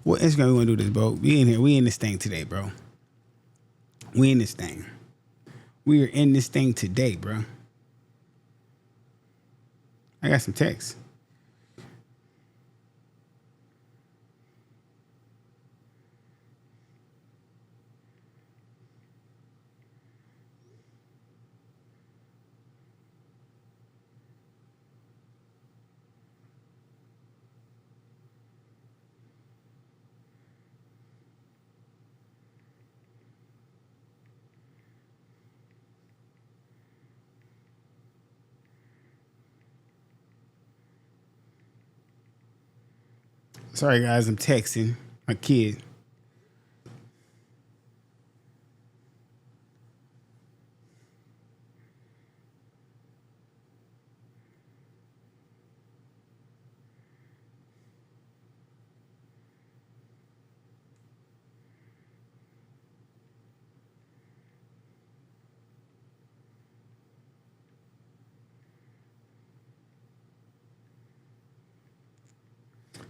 What Instagram we want to do this, bro? We in here. We in this thing today, bro. We in this thing. We are in this thing today, bro. I got some text. Sorry, guys. I'm texting my kid.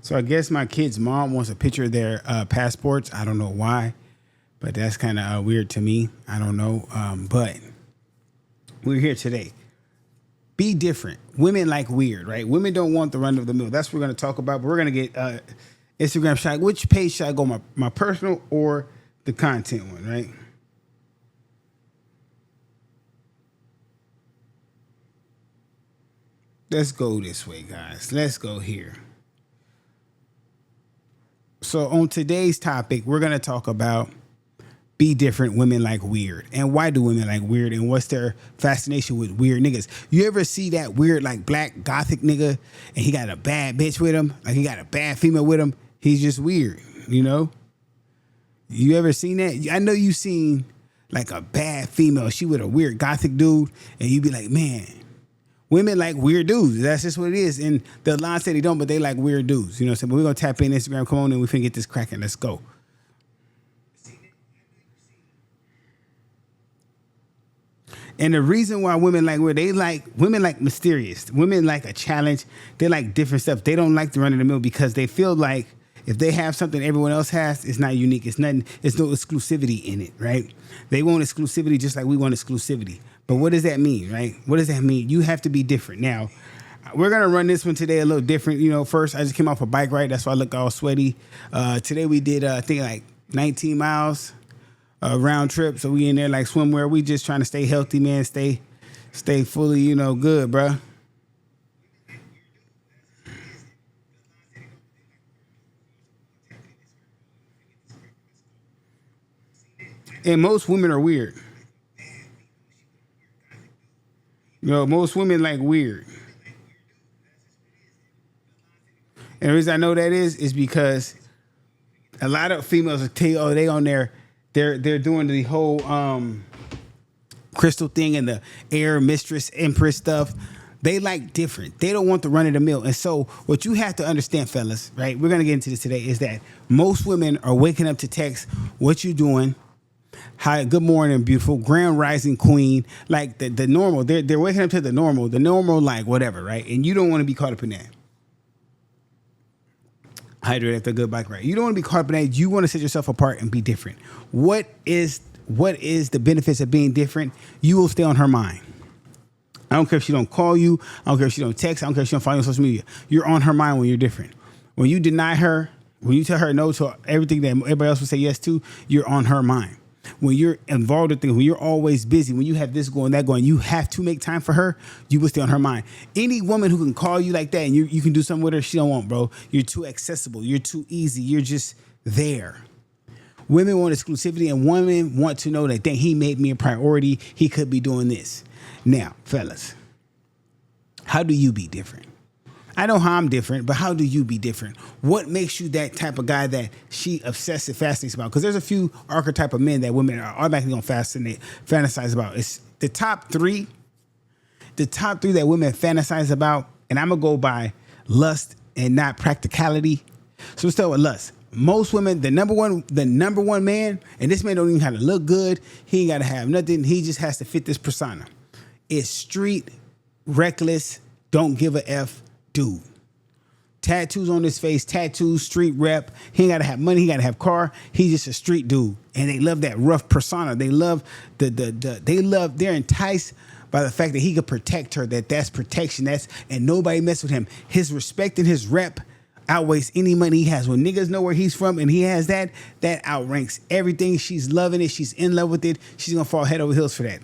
So I guess my kid's mom wants a picture of their passports. I don't know why, but that's kind of weird to me. I don't know. But we're here today. Be different. Women like weird, right? Women don't want the run of the mill. That's what we're going to talk about. But we're going to get Instagram shot. Which page should I go? My personal or the content one, right? Let's go this way, guys. Let's go here. So on today's topic, we're going to talk about be different, women like weird. And why do women like weird? And what's their fascination with weird niggas? You ever see that weird, like, black gothic nigga and he got a bad bitch with him? Like, he got a bad female with him? He's just weird, you know? You ever seen that? I know you seen, like, a bad female. She with a weird gothic dude. And you be like, man, women like weird dudes. That's just what it is. And the line said they don't, but they like weird dudes. You know what I'm saying? But we're going to tap in Instagram. Come on and we finna get this cracking. Let's go. And the reason why women like weird, women like mysterious. Women like a challenge. They like different stuff. They don't like the run of the mill because they feel like if they have something everyone else has, it's not unique. It's nothing. There's no exclusivity in it, right? They want exclusivity just like we want exclusivity. But what does that mean, right? What does that mean? You have to be different. Now, we're going to run this one today a little different. You know, first, I just came off a bike ride. That's why I look all sweaty. Today we did, I think, like 19 miles round trip. So we in there like swimwear. We just trying to stay healthy, man. Stay fully, you know, good, bro. And most women are weird. You know, most women like weird. And the reason I know that is because a lot of females will tell you, oh, they on there, they're doing the whole crystal thing and the air mistress empress stuff. They like different. They don't want the run of the mill. And so what you have to understand, fellas, right? We're gonna get into this today, is that most women are waking up to text, what you doing? Hi, good morning, beautiful, grand rising queen. Like the normal. They're waking up to the normal, like whatever, right? And you don't want to be caught up in that. Hydrate after a good bike ride. You don't want to be caught up in that. You want to set yourself apart and be different. What is the benefits of being different? You will stay on her mind. I don't care if she don't call you. I don't care if she don't text. I don't care if she don't follow you on social media. You're on her mind when you're different. When you deny her, when you tell her no to everything that everybody else would say yes to, you're on her mind. When you're involved in things, when you're always busy, when you have this going, that going, you have to make time for her, you will stay on her mind. Any woman who can call you like that and you can do something with her, she don't want, bro. You're too accessible. You're too easy. You're just there. Women want exclusivity, and women want to know that, dang, he made me a priority. He could be doing this. Now, fellas, how do you be different? I know how I'm different, but how do you be different? What makes you that type of guy that she obsessive fascinates about? Because there's a few archetype of men that women are automatically going to fantasize about. It's the top three that women fantasize about, and I'm going to go by lust and not practicality. So let's start with lust. Most women, the number one man, and this man don't even have to look good. He ain't got to have nothing. He just has to fit this persona. It's street, reckless, don't give a F dude. Tattoos on his face, tattoos, street rep. He ain't gotta have money. He gotta have car. He's just a street dude, and they love that rough persona. They love they're enticed by the fact that he could protect her. That's protection. And nobody mess with him. His respect and his rep outweighs any money he has. When niggas know where he's from and he has that outranks everything. She's loving it. She's in love with it. She's gonna fall head over heels for that.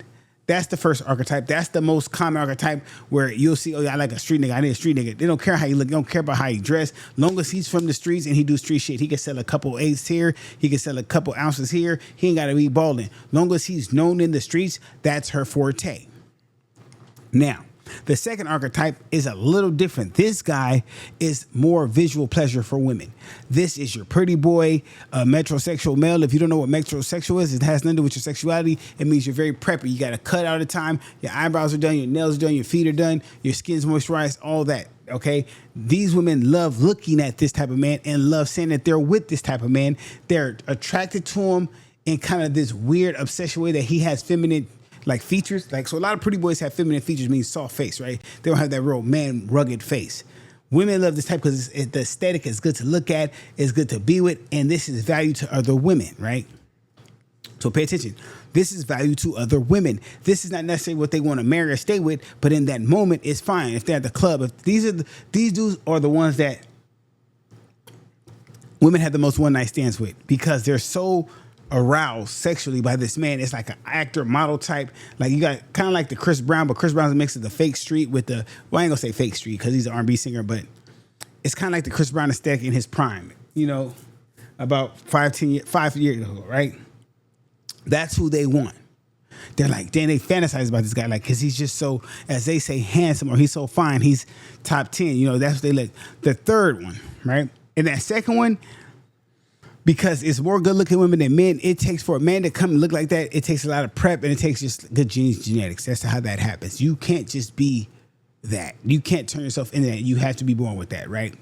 That's the first archetype. That's the most common archetype where you'll see, oh, yeah, I like a street nigga. I need a street nigga. They don't care how you look. They don't care about how you dress. Long as he's from the streets and he do street shit, he can sell a couple eighths here. He can sell a couple ounces here. He ain't got to be balling. Long as he's known in the streets, that's her forte. Now, the second archetype is a little different. This guy is more visual pleasure for women. This is your pretty boy, metrosexual male. If you don't know what metrosexual is, it has nothing to do with your sexuality. It means you're very preppy. You got to cut all the time. Your eyebrows are done. Your nails are done. Your feet are done. Your skin's moisturized. All that. Okay. These women love looking at this type of man and love saying that they're with this type of man. They're attracted to him in kind of this weird obsession way that he has feminine like features. Like, so a lot of pretty boys have feminine features, means soft face, right? They don't have that real man rugged face. Women love this type because the aesthetic is good to look at, it's good to be with, and this is value to other women, right? So pay attention. This is value to other women. This is not necessarily what they want to marry or stay with, but in that moment, it's fine. If they're at the club, if these dudes are the ones that women have the most one night stands with because they're so aroused sexually by this man. It's like an actor model type. Like you got kind of like the Chris Brown, but Chris Brown's a mix of the fake street with the, well, I ain't gonna say fake street because he's an R&B singer, but it's kind of like the Chris Brown aesthetic in his prime, you know, about 5 years ago, right? That's who they want. They're like, damn, they fantasize about this guy, like, cause he's just so, as they say, handsome, or he's so fine, he's top 10, you know, that's what they look. The third one, right? And that second one, because it's more good-looking women than men, it takes for a man to come and look like that, it takes a lot of prep and it takes just good genetics. That's how that happens. You can't just be that. You can't turn yourself into that. You have to be born with that, right?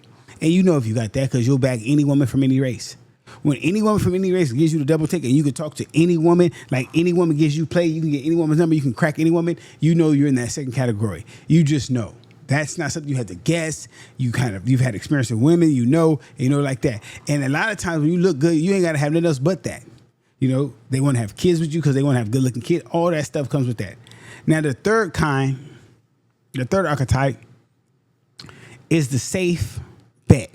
And you know if you got that because you'll bag any woman from any race. When any woman from any race gives you the double ticket and you can talk to any woman, like any woman gives you play, you can get any woman's number, you can crack any woman, you know you're in that second category. You just know. That's not something you have to guess. You've had experience with women, you know like that. And a lot of times when you look good, you ain't got to have nothing else but that. You know, they want to have kids with you because they want to have good looking kids. All that stuff comes with that. Now, the third archetype is the safe bet.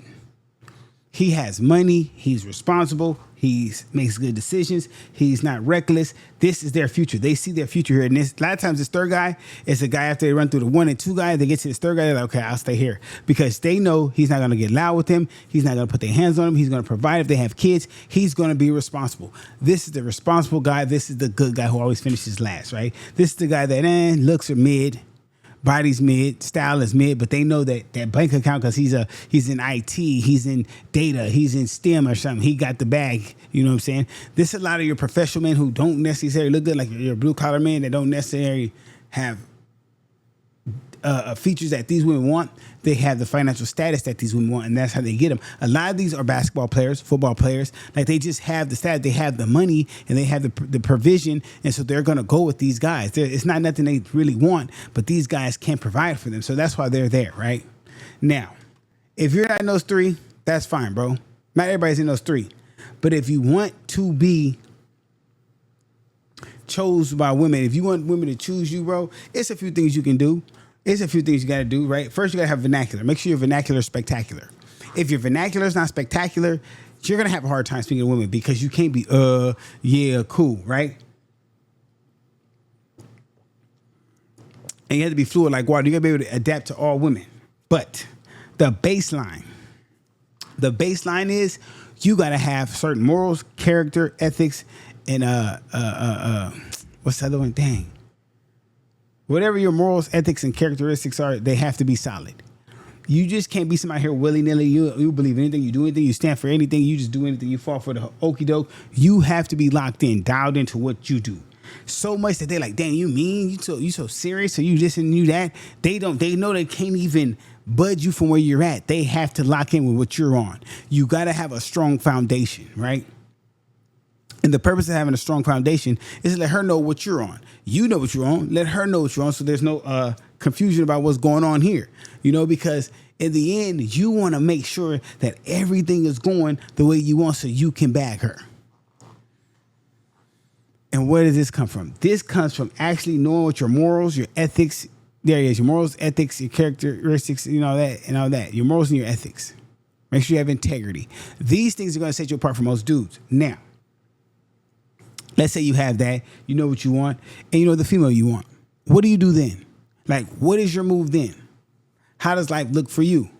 He has money. He's responsible. He makes good decisions. He's not reckless. This is their future. They see their future here. And a lot of times this third guy is a guy after they run through the 1 and 2 guy, they get to this third guy, they're like, okay, I'll stay here. Because they know he's not going to get loud with him. He's not going to put their hands on him. He's going to provide if they have kids. He's going to be responsible. This is the responsible guy. This is the good guy who always finishes last, right? This is the guy that looks are mid. Body's mid, style is mid, but they know that bank account because he's in IT, he's in data, he's in STEM or something. He got the bag. You know what I'm saying? This is a lot of your professional men who don't necessarily look good, like your blue collar men that don't necessarily have features that these women want. They have the financial status that these women want, and that's how they get them. A lot of these are basketball players, football players. Like they just have the status, they have the money, and they have the provision, and so they're going to go with these guys. It's not nothing they really want, but these guys can't provide for them, so that's why they're there, right? Now, if you're not in those three, that's fine, bro. Not everybody's in those three. But if you want to be chosen by women, if you want women to choose you, bro, it's a few things you can do. It's a few things you got to do, right? First, you got to have vernacular. Make sure your vernacular is spectacular. If your vernacular is not spectacular, you're going to have a hard time speaking to women because you can't be, yeah, cool, right? And you have to be fluid like water. You got to be able to adapt to all women. But the baseline is you got to have certain morals, character, ethics, and what's the other one? Dang. Whatever your morals, ethics, and characteristics are, they have to be solid. You just can't be somebody here willy-nilly. You believe anything, you do anything, you stand for anything, you just do anything, you fall for the okie doke. You have to be locked in, dialed into what you do. So much that they're like, dang, you mean? You so serious? So you this and you that? They know they can't even budge you from where you're at. They have to lock in with what you're on. You got to have a strong foundation, right? And the purpose of having a strong foundation is to let her know what you're on. You know what you're on. Let her know what you're on so there's no confusion about what's going on here. You know, because in the end, you want to make sure that everything is going the way you want so you can bag her. And where does this come from? This comes from actually knowing what your morals, your ethics, there it is, your morals, ethics, your characteristics, all that. Your morals and your ethics. Make sure you have integrity. These things are going to set you apart from most dudes. Now, let's say you have that, you know what you want, and you know the female you want. What do you do then? Like, what is your move then? How does life look for you?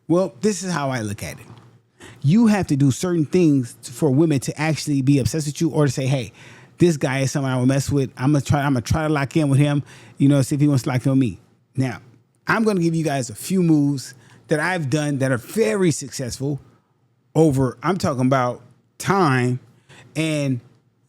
Well, this is how I look at it. You have to do certain things for women to actually be obsessed with you, or to say, hey, this guy is someone I will mess with. I'm gonna try to lock in with him, see if he wants to lock in with me. Now, I'm gonna give you guys a few moves that I've done that are very successful over, I'm talking about time, and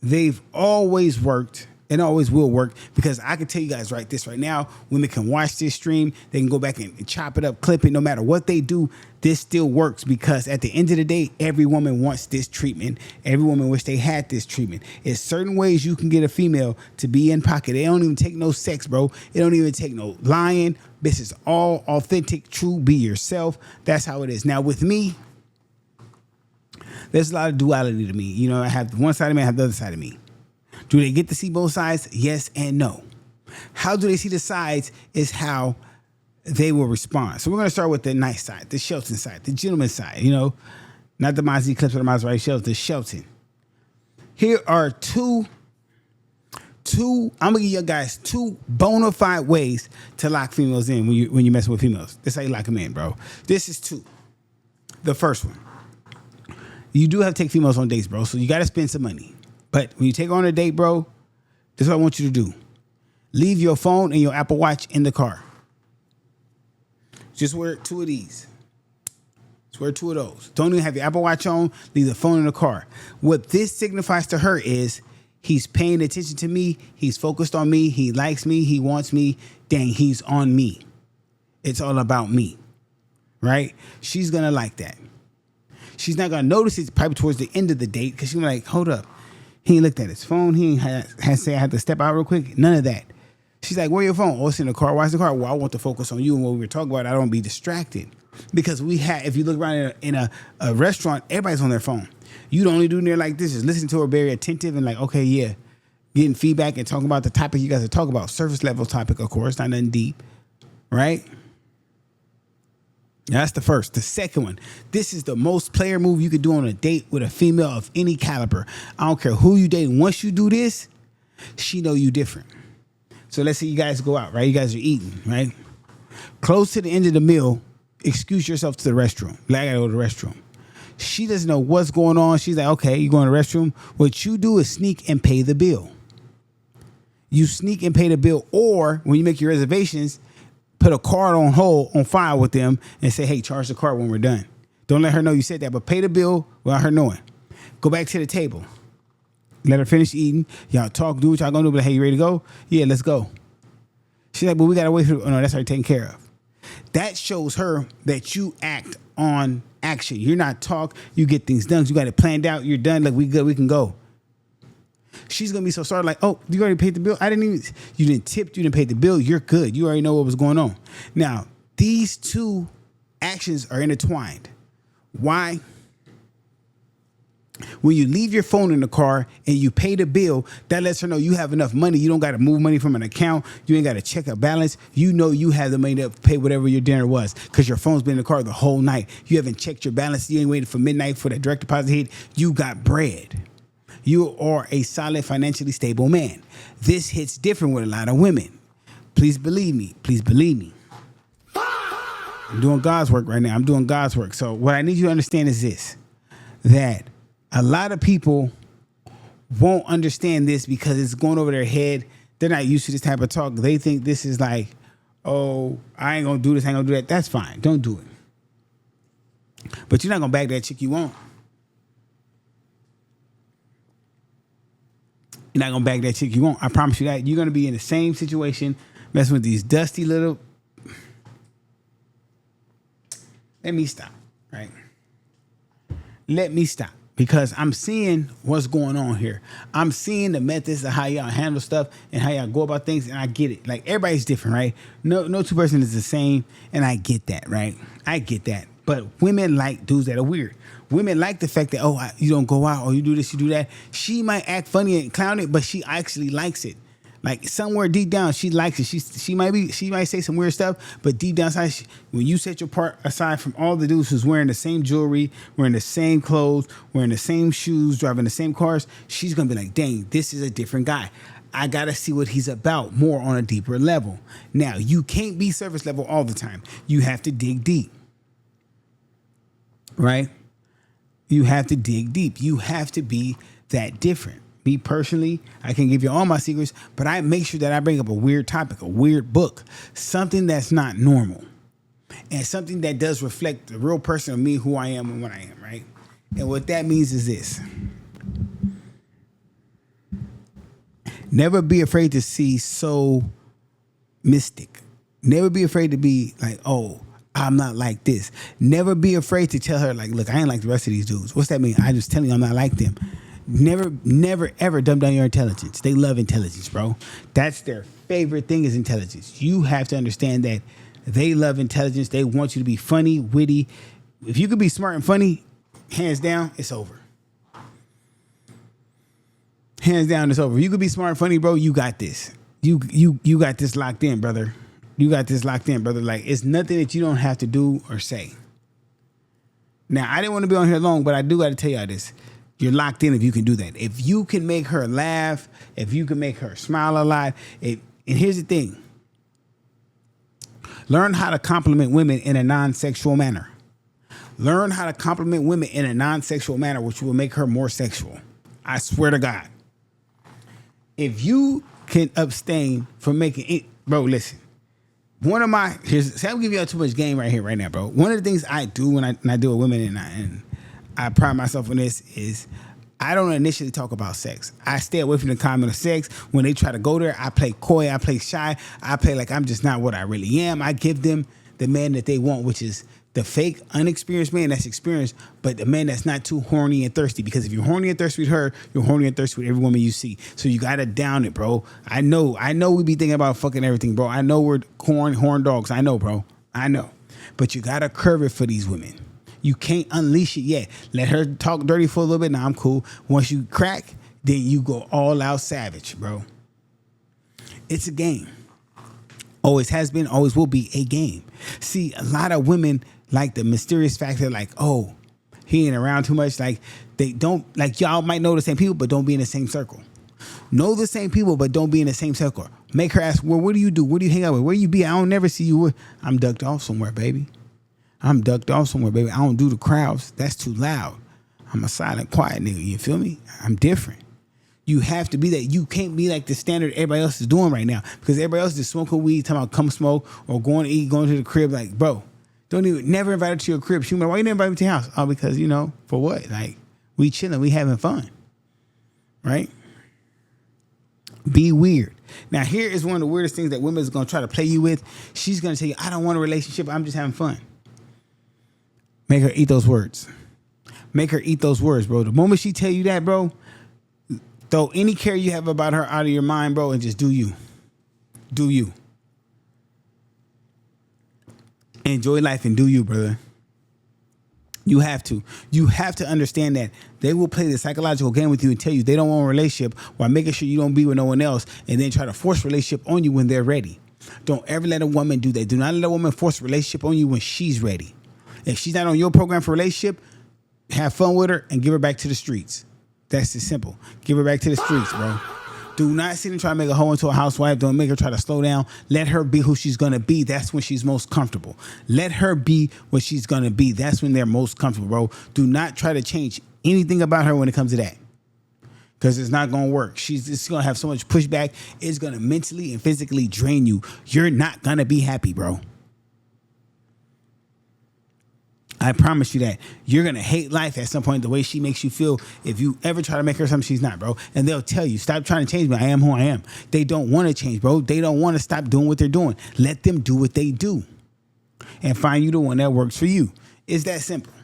they've always worked and always will work, because I can tell you guys this right now, women can watch this stream, they can go back and chop it up, clip it, no matter what they do, this still works, because at the end of the day, every woman wants this treatment. Every woman wish they had this treatment. It's certain ways you can get a female to be in pocket. They don't even take no sex, bro. It don't even take no lying. This is all authentic, true, be yourself. That's how it is. Now with me, there's a lot of duality to me. I have one side of me, I have the other side of me. Do they get to see both sides? Yes and no. How do they see the sides is how they will respond. So we're going to start with the nice side, the Shelton side, the gentleman side, not the Mozzie Clips or the Maserati Shelton, the Shelton. Here are two, I'm going to give you guys two bona fide ways to lock females in when you mess with females. This is how you lock them in, bro. This is two. The first one. You do have to take females on dates, bro, so you got to spend some money. But when you take her on a date, bro, this is what I want you to do. Leave your phone and your Apple Watch in the car. Just wear two of these. Just wear two of those. Don't even have your Apple Watch on. Leave the phone in the car. What this signifies to her is he's paying attention to me. He's focused on me. He likes me. He wants me. Dang, he's on me. It's all about me, right? She's going to like that. She's not going to notice it probably towards the end of the date, because she's going to be like, hold up. He ain't looked at his phone. He ain't had to say I had to step out real quick. None of that. She's like, where your phone? Oh, it's in the car. Why is the car? Well, I want to focus on you and what we were talking about. I don't be distracted. Because if you look around in a restaurant, everybody's on their phone. You don't only do there like this is listen to her very attentive and like, okay, yeah, getting feedback and talking about the topic you guys are talking about. Surface level topic, of course, not nothing deep, right? That's the first. The second one, this is the most player move you could do on a date with a female of any caliber. I don't care who you dating. Once you do this, she know you different. So let's say you guys go out, right? You guys are eating, right? Close to the end of the meal, excuse yourself to the restroom. Like, I gotta go to the restroom. She doesn't know what's going on. She's like, okay, you going to the restroom. What you do is sneak and pay the bill. You sneak and pay the bill, or when you make your reservations, put a card on file with them and say, hey, charge the card when we're done. Don't let her know you said that, but pay the bill without her knowing. Go back to the table. Let her finish eating. Y'all talk, do what y'all gonna do, but hey, you ready to go? Yeah, let's go. She's like, but we gotta wait for, oh no, that's already taken care of. That shows her that you act on action. You're not talk, you get things done. You got it planned out, you're done, like we good, we can go. She's gonna be so sorry, like, oh, you already paid the bill? You didn't tip, you didn't pay the bill, you're good. You already know what was going on. Now, these two actions are intertwined. Why? When you leave your phone in the car and you pay the bill, that lets her know you have enough money. You don't got to move money from an account. You ain't got to check a balance. You know you have the money to pay whatever your dinner was, because your phone's been in the car the whole night. You haven't checked your balance. You ain't waited for midnight for that direct deposit hit. You got bread. You are a solid, financially stable man. This hits different with a lot of women. Please believe me. Please believe me. I'm doing God's work right now. I'm doing God's work. So what I need you to understand is this, that a lot of people won't understand this because it's going over their head. They're not used to this type of talk. They think this is like, oh, I ain't going to do this, I ain't going to do that. That's fine. Don't do it. But you're not going to bag that chick you want. You're not going to bag that chick you want. I promise you that. You're going to be in the same situation messing with these dusty little... Let me stop, right? Let me stop. because I'm seeing what's going on here. I'm seeing the methods of how y'all handle stuff and how y'all go about things, and I get it. Like, everybody's different, right? No two person is the same, and I get that, right? I get that. But women like dudes that are weird. Women like the fact that, you don't go out, or you do this, you do that. She might act funny and clown it, but she actually likes it. Like, somewhere deep down, she likes it. She might say some weird stuff, but deep down inside, when you set your part aside from all the dudes who's wearing the same jewelry, wearing the same clothes, wearing the same shoes, driving the same cars, she's gonna be like, dang, this is a different guy. I gotta see what he's about more on a deeper level. Now, you can't be surface level all the time. You have to dig deep, right? You have to dig deep. You have to be that different. Me personally, I can give you all my secrets, but I make sure that I bring up a weird topic, a weird book, something that's not normal, and something that does reflect the real person of me, who I am and what I am, right? And what that means is this. Never be afraid to see so mystic. Never be afraid to be like, oh, I'm not like this. Never be afraid to tell her, like, look, I ain't like the rest of these dudes. What's that mean? I just telling you I'm not like them. Never, ever dumb down your intelligence. They love intelligence, bro. That's their favorite thing, is intelligence. You have to understand that they love intelligence. They want you to be funny, witty. If you could be smart and funny, hands down, it's over. Hands down, it's over. You could be smart and funny, bro. You got this. You got this locked in, brother. You got this locked in, brother. Like, it's nothing that you don't have to do or say. Now, I didn't want to be on here long, but I do got to tell y'all this. You're locked in if you can do that. If you can make her laugh, if you can make her smile a lot. And here's the thing. Learn how to compliment women in a non-sexual manner. Learn how to compliment women in a non-sexual manner, which will make her more sexual. I swear to God. If you can abstain from making it, bro, listen. I'm gonna give y'all too much game right now, bro. One of the things I do when I deal with women, and I pride myself on this, is I don't initially talk about sex. I stay away from the comment of sex. When they try to go there, I play coy, I play shy, I play like I'm just not what I really am. I give them the man that they want, which is the fake, unexperienced man that's experienced, but the man that's not too horny and thirsty. Because if you're horny and thirsty with her, you're horny and thirsty with every woman you see. So you gotta down it, bro. I know we be thinking about fucking everything, bro. I know we're horn dogs. I know, bro. I know. But you gotta curve it for these women. You can't unleash it yet. Let her talk dirty for a little bit. Now I'm cool. Once you crack, then you go all out savage, bro. It's a game. Always has been, always will be a game. See, a lot of women like the mysterious factor, like, oh, he ain't around too much. Like, they don't, like, y'all might know the same people, but don't be in the same circle. Know the same people, but don't be in the same circle. Make her ask, well, what do you do? What do you hang out with? Where you be? I don't never see you. I'm ducked off somewhere, baby. I don't do the crowds. That's too loud. I'm a silent, quiet nigga. You feel me? I'm different. You have to be that. You can't be like the standard everybody else is doing right now, because everybody else is smoking weed, talking about come smoke, or going to eat, going to the crib. Like, bro, never invite her to your crib. She why you never invite me to your house? Oh, because, for what? Like, we chilling, we having fun, right? Be weird. Now, here is one of the weirdest things that women is going to try to play you with. She's going to tell you, I don't want a relationship. I'm just having fun. Make her eat those words. Make her eat those words, bro. The moment she tell you that, bro, throw any care you have about her out of your mind, bro, and just do you. Do you. Enjoy life and do you, brother. You have to. You have to understand that they will play the psychological game with you and tell you they don't want a relationship while making sure you don't be with no one else, and then try to force a relationship on you when they're ready. Don't ever let a woman do that. Do not let a woman force a relationship on you when she's ready. If she's not on your program for a relationship, have fun with her and give her back to the streets. That's just simple. Give her back to the streets, bro. Do not sit and try to make a hoe into a housewife. Don't make her try to slow down. Let her be who she's going to be. That's when she's most comfortable. Let her be what she's going to be. That's when they're most comfortable, bro. Do not try to change anything about her when it comes to that, because it's not going to work. It's going to have so much pushback. It's going to mentally and physically drain you. You're not going to be happy, bro. I promise you that. You're going to hate life at some point, the way she makes you feel. If you ever try to make her something she's not, bro. And they'll tell you, stop trying to change me. I am who I am. They don't want to change, bro. They don't want to stop doing what they're doing. Let them do what they do and find you the one that works for you. It's that simple.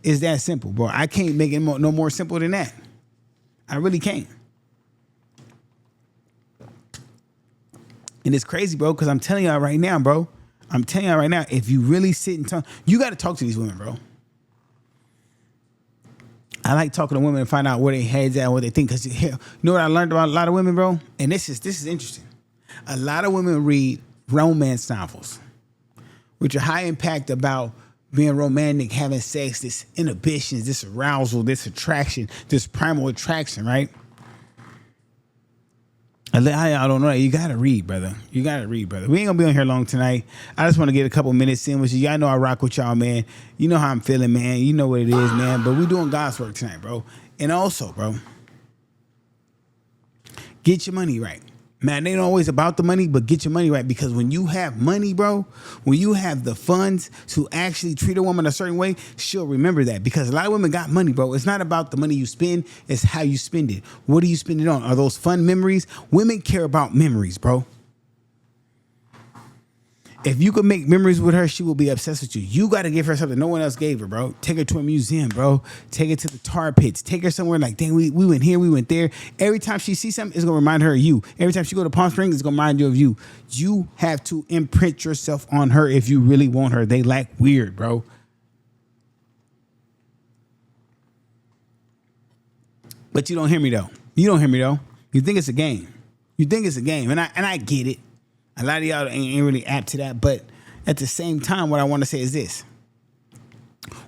It's that simple, bro. I can't make it no more simple than that. I really can't. And it's crazy, bro, because I'm telling y'all right now, bro. I'm telling y'all right now, if you really sit and talk, you got to talk to these women, bro. I like talking to women and find out where their heads at, what they think. Because you know what I learned about a lot of women, bro? And this is interesting. A lot of women read romance novels, which are high impact about being romantic, having sex, this inhibitions, this arousal, this attraction, this primal attraction, right? I don't know. You gotta read, brother. You gotta read, brother. We ain't gonna be on here long tonight. I just want to get a couple minutes in with you. Y'all know I rock with y'all, man. You know how I'm feeling, man. You know what it is, man. But we doing God's work tonight, bro. And also, bro, get your money right. Man, it ain't always about the money, but get your money right. Because when you have money, bro, when you have the funds to actually treat a woman a certain way, she'll remember that. Because a lot of women got money, bro. It's not about the money you spend, it's how you spend it. What do you spend it on? Are those fun memories? Women care about memories, bro. If you can make memories with her, she will be obsessed with you. You got to give her something no one else gave her, bro. Take her to a museum, bro. Take her to the tar pits. Take her somewhere like, dang, we went here, we went there. Every time she sees something, it's going to remind her of you. Every time she go to Palm Springs, it's going to remind you of you. You have to imprint yourself on her if you really want her. They like WeirD, bro. But you don't hear me, though. You don't hear me, though. You think it's a game. You think it's a game. And I get it. A lot of y'all ain't really apt to that, but at the same time, what I want to say is this.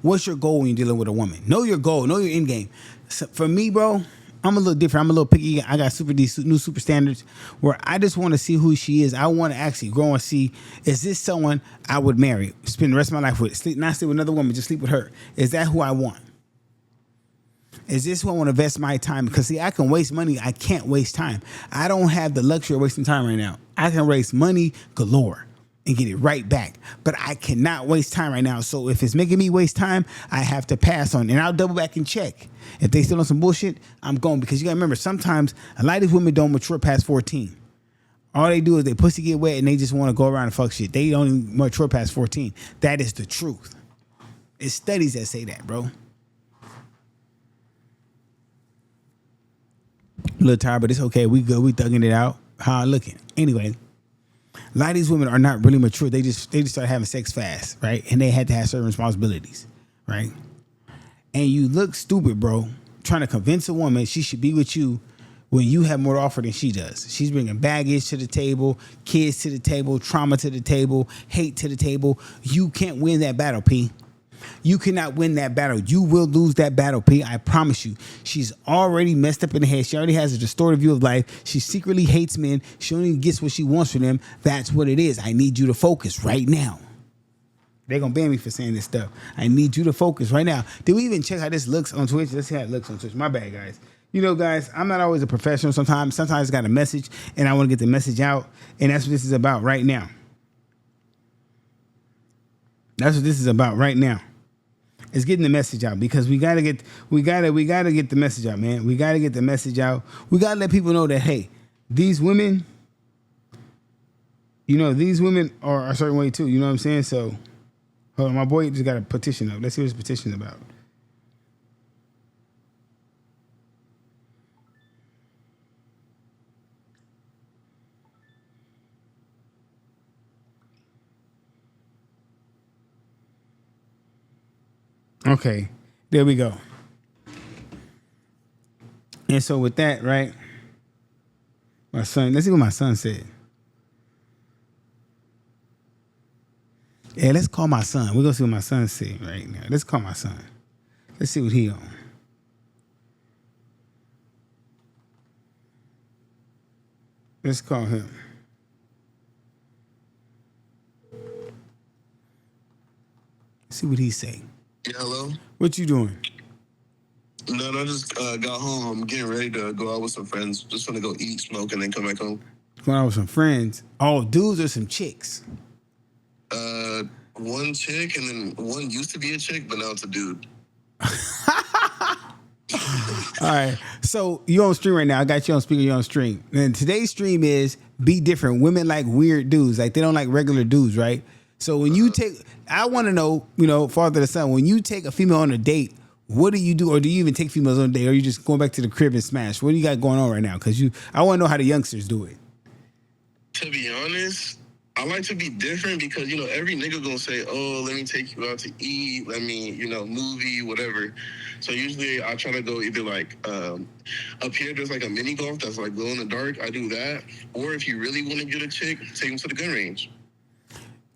What's your goal when you're dealing with a woman? Know your goal. Know your end game. So for me, bro, I'm a little different. I'm a little picky. I got new super standards where I just want to see who she is. I want to actually grow and see, is this someone I would marry, spend the rest of my life with, not sleep with another woman, just sleep with her. Is that who I want? Is this who I want to invest my time? Because, see, I can waste money. I can't waste time. I don't have the luxury of wasting time right now. I can waste money galore and get it right back. But I cannot waste time right now. So if it's making me waste time, I have to pass on it. And I'll double back and check. If they still on some bullshit, I'm going. Because you got to remember, sometimes a lot of these women don't mature past 14. All they do is they pussy get wet and they just want to go around and fuck shit. They don't even mature past 14. That is the truth. It's studies that say that, bro. A little tired, but it's okay. We good. We thugging it out. How I looking? Anyway, a lot of these women are not really mature. They just started having sex fast, right? And they had to have certain responsibilities, right? And you look stupid, bro, trying to convince a woman she should be with you when you have more to offer than she does. She's bringing baggage to the table, kids to the table, trauma to the table, hate to the table. You can't win that battle, P. You cannot win that battle. You will lose that battle, P. I promise you. She's already messed up in the head. She already has a distorted view of life. She secretly hates men. She only gets what she wants from them. That's what it is. I need you to focus right now. They're going to ban me for saying this stuff. I need you to focus right now. Did we even check how this looks on Twitch? Let's see how it looks on Twitch. My bad, guys. You know, guys, I'm not always a professional sometimes. Sometimes I got a message, and I want to get the message out, and that's what this is about right now. That's what this is about right now. It's getting the message out because we gotta get the message out, man. We gotta get the message out. We gotta let people know that, hey, these women, you know, these women are a certain way too. You know what I'm saying? So, hold on, my boy just got a petition up. Let's see what his petition is about. Okay, there we go. And so with that, right, my son, let's see what my son said. Yeah, let's call my son. We're going to see what my son said right now. Let's call my son. Let's see what he on. Let's call him. See what he say. Yeah, hello? What you doing? No, I just got home. I'm getting ready to go out with some friends. Just want to go eat, smoke, and then come back home. Going out with some friends. All dudes or some chicks? One chick, and then one used to be a chick, but now it's a dude. All right. So you on stream right now. I got you on speaker. You on stream. And today's stream is Be Different. Women like weird dudes. Like they don't like regular dudes, right? So when you take, I want to know, father to son, when you take a female on a date, what do you do, or do you even take females on a date, or are you just going back to the crib and smash? What do you got going on right now? Because I want to know how the youngsters do it. To be honest, I like to be different because, every nigga gonna say, oh, let me take you out to eat, let me, movie, whatever. So usually I try to go either like up here there's like a mini golf that's like glow in the dark. I do that. Or if you really want to get a chick, take them to the gun range.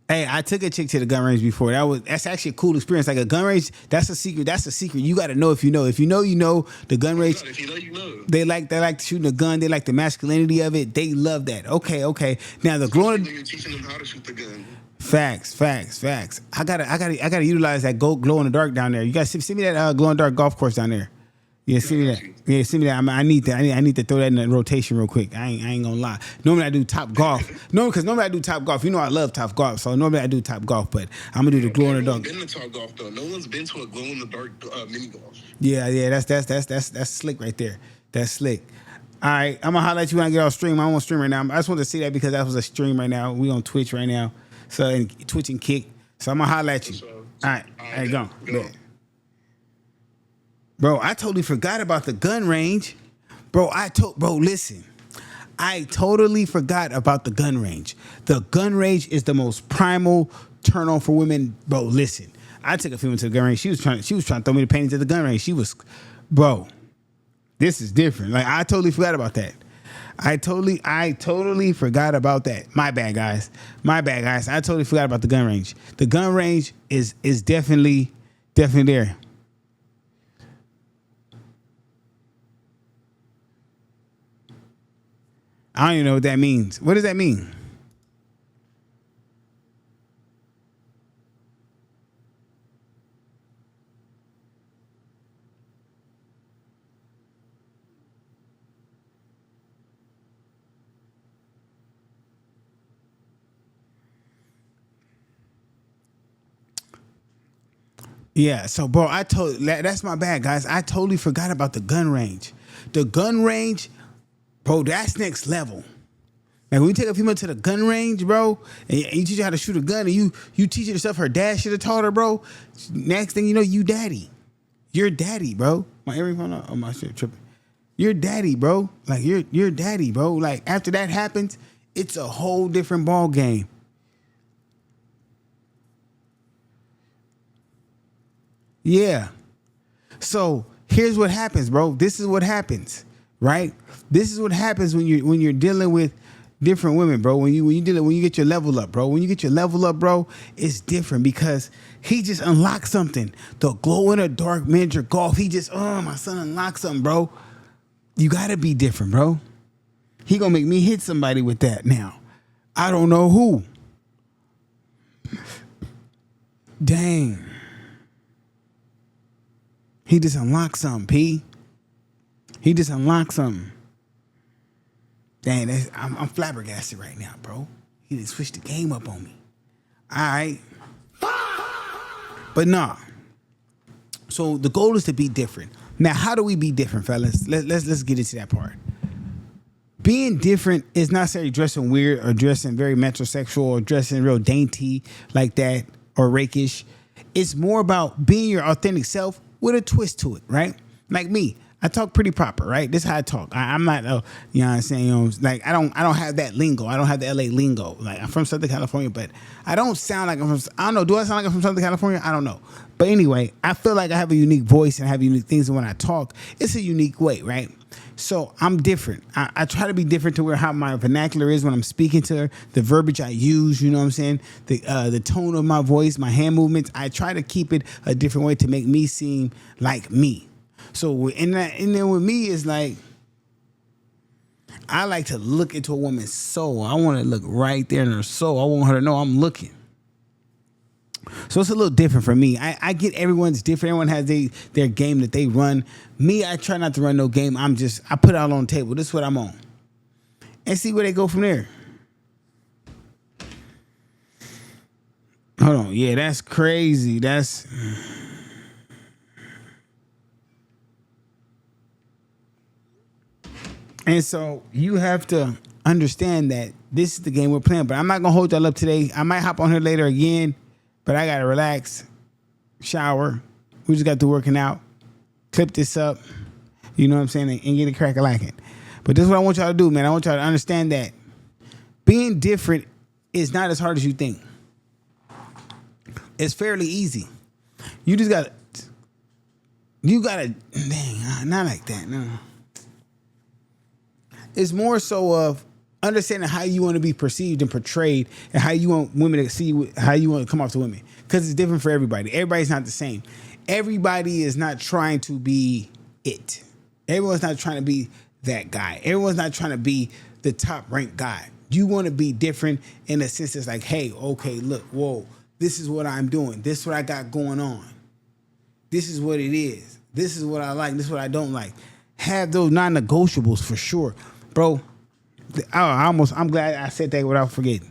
Hey, I took a chick to the gun range before. That's actually a cool experience. Like a gun range, that's a secret. That's a secret. You got to know if you know. If you know, you know. The gun range. If you know, you know. They like shooting a gun. They like the masculinity of it. They love that. Okay. Now the glowing. When you're teaching them how to shoot the gun. Facts. I gotta utilize that glow in the dark down there. You guys send me that glow in the dark golf course down there. Yeah, send me that. Yeah, send me that. I need that. I need to throw that in the rotation real quick. I ain't gonna lie. Normally I do Top Golf. Because normally I do Top Golf. I love Top Golf. So normally I do Top Golf, but I'm gonna do the glow in the dark. Been to Top Golf though. No one's been to a glow in the dark mini golf. Yeah. That's slick right there. That's slick. All right, I'm gonna highlight you when I get off stream. I don't want to stream right now. I just want to see that because that was a stream right now. We on Twitch right now, so and Twitch and Kick. So I'm gonna highlight you. All right, go. Bro, I totally forgot about the gun range. Bro, listen. I totally forgot about the gun range. The gun range is the most primal turn on for women. Bro, listen. I took a female to the gun range. She was trying to throw me the panties at the gun range. Bro, this is different. Like, I totally forgot about that. I totally forgot about that. My bad, guys. I totally forgot about the gun range. The gun range is definitely there. I don't even know what that means. What does that mean? Yeah, so bro, that's my bad, guys. I totally forgot about the gun range. The gun range, bro, that's next level. Like when you take a female to the gun range, bro, and you teach her how to shoot a gun, and you teach her stuff her dad should have taught her, bro. Next thing you know, you daddy. You're daddy, bro. My earring phone on. Oh, my shit tripping. You're daddy, bro. Like you're daddy, bro. Like after that happens, it's a whole different ball game. Yeah. So here's what happens, bro. This is what happens, right? This is what happens when you're dealing with different women, bro. When you get your level up, bro. When you get your level up, bro, it's different because he just unlocked something. The glow in the dark miniature golf. My son unlocked something, bro. You gotta be different, bro. He gonna make me hit somebody with that now. I don't know who. Dang. He just unlocked something, P. He just unlocked something. Dang, I'm flabbergasted right now, bro. He just switched the game up on me. All right. But nah. So the goal is to be different. Now, how do we be different, fellas? Let's get into that part. Being different is not necessarily dressing weird or dressing very metrosexual or dressing real dainty like that or rakish. It's more about being your authentic self with a twist to it, right? Like me, I talk pretty proper, right? This is how I talk. I'm not, you know what I'm saying? Like I don't have that lingo. I don't have the LA lingo. Like I'm from Southern California, but I don't sound like I'm from, I don't know. Do I sound like I'm from Southern California? I don't know. But anyway, I feel like I have a unique voice and have unique things. And when I talk, it's a unique way, right? So I'm different. I try to be different to where how my vernacular is when I'm speaking to her, the verbiage I use, you know what I'm saying? The tone of my voice, my hand movements. I try to keep it a different way to make me seem like me. So and then with me is like, I like to look into a woman's soul. I want to look right there in her soul. I want her to know I'm looking. So it's a little different for me. I get everyone's different. Everyone has their game that they run. Me, I try not to run no game. I put it out on the table. This is what I'm on. And see where they go from there. Hold on. Yeah, that's crazy. And so you have to understand that this is the game we're playing. But I'm not gonna hold y'all up today. I might hop on here later again, but I gotta relax, shower. We just got through working out, clip this up, you know what I'm saying, and get it crack-a-lacking. But this is what I want y'all to do, man. I want y'all to understand that being different is not as hard as you think. It's fairly easy. You gotta, dang, not like that, no. It's more so of understanding how you want to be perceived and portrayed and how you want women to see you, how you want to come off to women. Because it's different for everybody. Everybody's not the same. Everybody is not trying to be it. Everyone's not trying to be that guy. Everyone's not trying to be the top ranked guy. You want to be different in a sense that's like, hey, okay, look, whoa, this is what I'm doing. This is what I got going on. This is what it is. This is what I like. This is what I don't like. Have those non-negotiables for sure. Bro, I'm glad I said that without forgetting.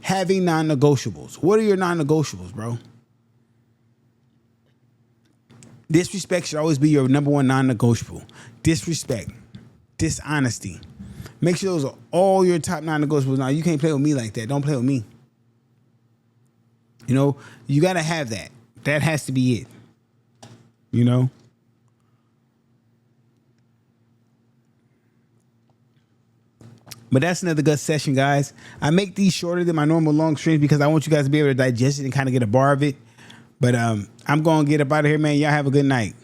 Having non-negotiables. What are your non-negotiables, bro? Disrespect should always be your number one non-negotiable. Disrespect. Dishonesty. Make sure those are all your top non-negotiables. Now, you can't play with me like that. Don't play with me. You know, you got to have that. That has to be it. You know? But that's another good session, guys. I make these shorter than my normal long streams because I want you guys to be able to digest it and kind of get a bar of it. But I'm going to get up out of here, man. Y'all have a good night.